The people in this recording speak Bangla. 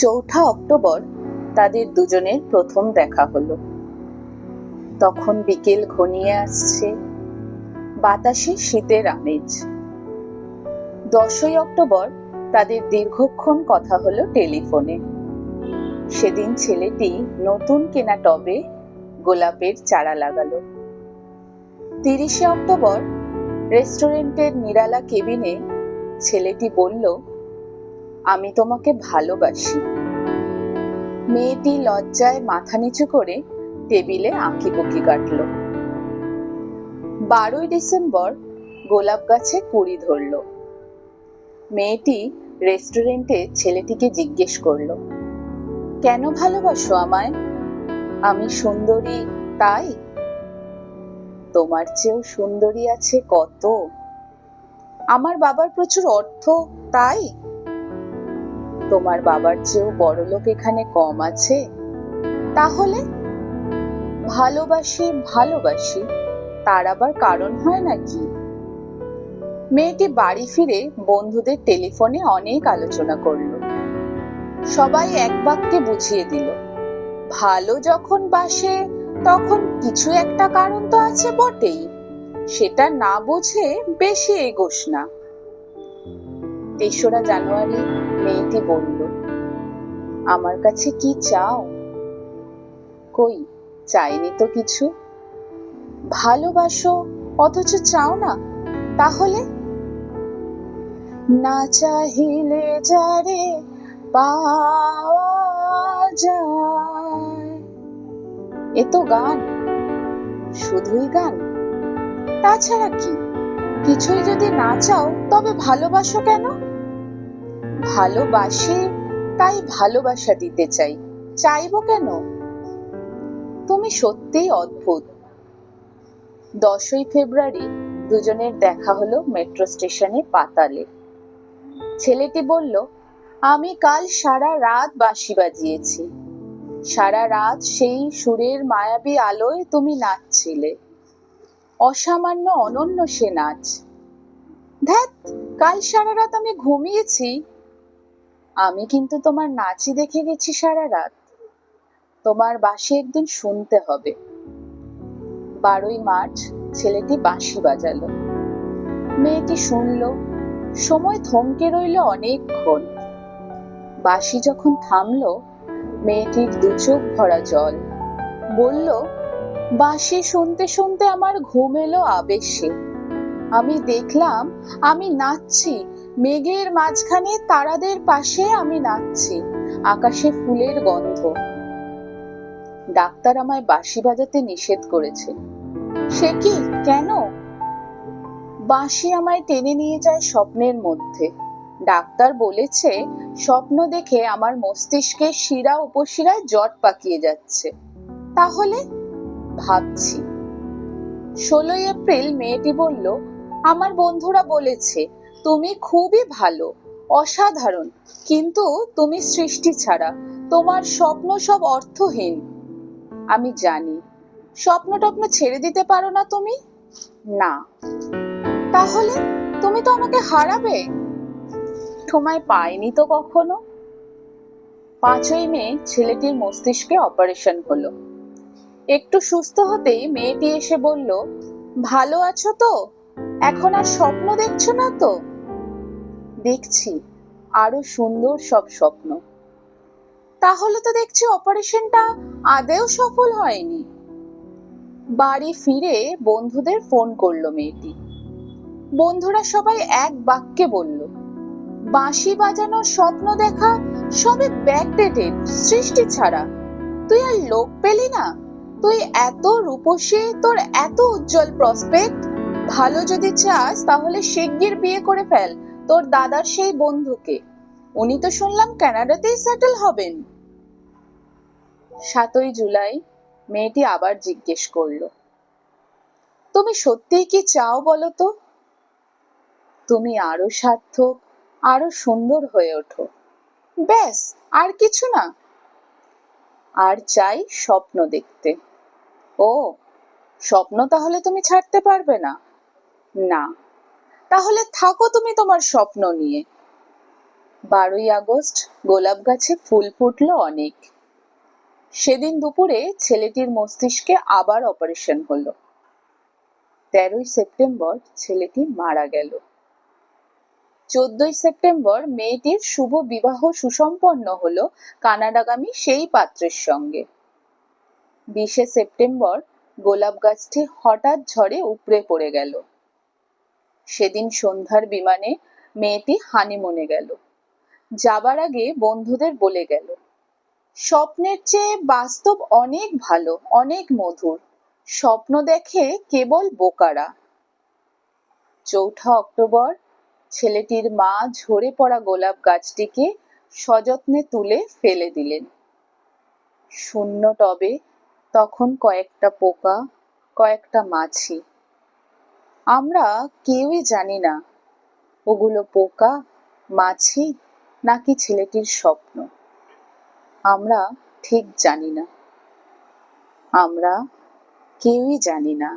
চৌঠা অক্টোবর তাদের দুজনের প্রথম দেখা হলো। তখন বিকেল ঘনিয়ে আসছে, বাতাসে শীতের আমেজ। 10ই অক্টোবর তাদের দীর্ঘক্ষণ কথা হলো টেলিফোনে। সেদিন ছেলেটি নতুন কেনা টবে গোলাপের চারা লাগালো। 30শে অক্টোবর রেস্টুরেন্টের নিরালা কেবিনে ছেলেটি বলল, আমি তোমাকে ভালোবাসি। মেয়েটি লজ্জায় মাথা নিচু করে টেবিলে আঁকিবুকি কাটল। 12ই ডিসেম্বর গোলাপ গাছে কুঁড়ি ধরল। মেয়েটি রেস্টুরেন্টে ছেলেটিকে জিজ্ঞেস করলো, কেন ভালোবাসো আমায়? আমি সুন্দরী তাই? তোমার চেয়েও সুন্দরী আছে কত। আমার বাবার প্রচুর অর্থ তাই? তোমার বাবার চেয়েও বড়লোক এখানে কম আছে। তাহলে ভালোবাসি ভালোবাসি, তার আবার কারণ হয় নাকি? মেয়েটি বাড়ি ফিরে বন্ধুদের টেলিফোনে অনেক আলোচনা করলো। সবাই এক বাক্যে বুঝিয়ে দিল, ভালো যখন বাসে তখন কিছু একটা কারণ তো আছে বটেই, সেটা না বুঝে বেশি এগোস না। 3রা জানুয়ারি মেয়েটি বলল, আমার কাছে কি চাও? কই, চাইনি তো কিছু। ভালোবাসো অথচ চাও না, তাহলে? না চাহিলে যারে পাওয়া যায়। এ তো গান, শুধুই গান, তাছাড়া কি? কিছুই যদি না চাও তবে ভালোবাসো কেন? ভালোবাসি তাই ভালোবাসা দিতে চাই, চাইবো কেন? তুমি সত্যিই অদ্ভুত। 10ই ফেব্রুয়ারি দুজনের দেখা হলো মেট্রো স্টেশনে পাতালে। ছেলেটি বলল, আমি কাল সারা রাত বাঁশি বাজিয়েছি। সারা রাত সেই সুরের মায়াবী আলোয় তুমি নাচছিলে। অসামান্য অনন্য সে নাচ। ধ্যাৎ, কাল সারা রাত আমি ঘুমিয়েছি। আমি কিন্তু তোমার নাচই দেখে গেছি সারা রাত। তোমার বাঁশি একদিন শুনতে হবে। 12ই মার্চ ছেলেটি বাঁশি বাজালো। মেয়েটি শুনলো। সময় থমকে রইল অনেকক্ষণ। বাঁশি যখন থামলো, মেয়েটির দু চোখ ভরা জল। বলল, বাঁশি শুনতে শুনতে আমার ঘুম এলো আবেশে। আমি দেখলাম আমি নাচছি, মেঘের মাঝখানে তারাদের পাশে আমি নাচছি, আকাশে ফুলের গন্ধ। ডাক্তার আমায় বাঁশি বাজাতে নিষেধ করেছে। সে কি, কেন? বাঁশি আমায় টেনে নিয়ে যায় স্বপ্নের মধ্যে। ডাক্তার বলেছে স্বপ্ন দেখে আমার মস্তিষ্কে শিরা উপশিরায় জট পাকিয়ে যাচ্ছে। তাহলে ভাবছি। 16ই এপ্রিল মেয়েটি বলল, আমার বন্ধুরা বলেছে তুমি খুবই ভালো, অসাধারণ, কিন্তু তুমি সৃষ্টি ছাড়া, তোমার স্বপ্ন সব অর্থহীন। আমি জানি। স্বপ্ন টপ্ন ছেড়ে দিতে পারো না তুমি? না। তাহলে তুমি তো আমাকে হারাবে। তোমায় পাইনি তো কখনো। 5ই মে ছেলেটির মস্তিষ্কে অপারেশন হলো। একটু সুস্থ হতেই মেয়েটি এসে বলল, ভালো আছো তো? এখন আর স্বপ্ন দেখছো না তো? দেখছি, আরো সুন্দর সব স্বপ্ন। তাহলে তো দেখছি অপারেশনটা আদেও সফল হয়নি। বাড়ি ফিরে বন্ধুদের ফোন করলো মেয়েটি। বন্ধুরা সবাই এক বাক্যে বলল, বাঁশি বাজানো, স্বপ্ন দেখা সবে ব্যাকডেটেড, সৃষ্টি ছাড়া। তুই আর লোক পেলি না? তুই এত রূপসী, তোর এত উজ্জ্বল প্রসপেক্ট। ভালো যদি চাস তাহলে শিগগির বিয়ে করে ফেল তোর দাদার সেই বন্ধুকে। উনি তো শুনলাম কানাডাতেই সেটেল হবেন। 7ই জুলাই মেয়েটি আবার জিজ্ঞেস করলো, তুমি সত্যিই কি চাও বলো তো? তুমি আরো সার্থক, আরো সুন্দর হয়ে ওঠো, ব্যাস, আর কিছু না। আর চাই স্বপ্ন দেখতে। ও, স্বপ্ন তাহলে তুমি ছাড়তে পারবে না? না। তাহলে থাকো তুমি তোমার স্বপ্ন নিয়ে। 12ই আগস্ট গোলাপ গাছে ফুল ফুটলো অনেক। সেদিন দুপুরে ছেলেটির মস্তিষ্কে আবার অপারেশন হলো। 13ই সেপ্টেম্বর ছেলেটি মারা গেল। 14ই সেপ্টেম্বর মেয়েটির শুভ বিবাহ সুসম্পন্ন হলো কানাডাগামী সেই পাত্রের সঙ্গে। 20শে সেপ্টেম্বর গোলাপ গাছটি হঠাৎ ঝড়ে উপড়ে পড়ে গেল। সেদিন সন্ধ্যার বিমানে মেয়েটি হানিমুনে গেল। যাবার আগে বন্ধুদের বলে গেল, স্বপ্নের চেয়ে বাস্তব অনেক ভালো, অনেক মধুর। স্বপ্ন দেখে কেবল বোকারা। 4ঠা অক্টোবর ছেলেটির মা ঝরে পড়া গোলাপ গাছটিকে সযত্নে তুলে ফেলে দিলেন। শূন্য টবে তখন কয়েকটা পোকা, কয়েকটা মাছি। আমরা কেউই জানি না ওগুলো পোকা, মাছি নাকি ছেলেটির স্বপ্ন। আমরা ঠিক জানি না। আমরা কেউই জানি না।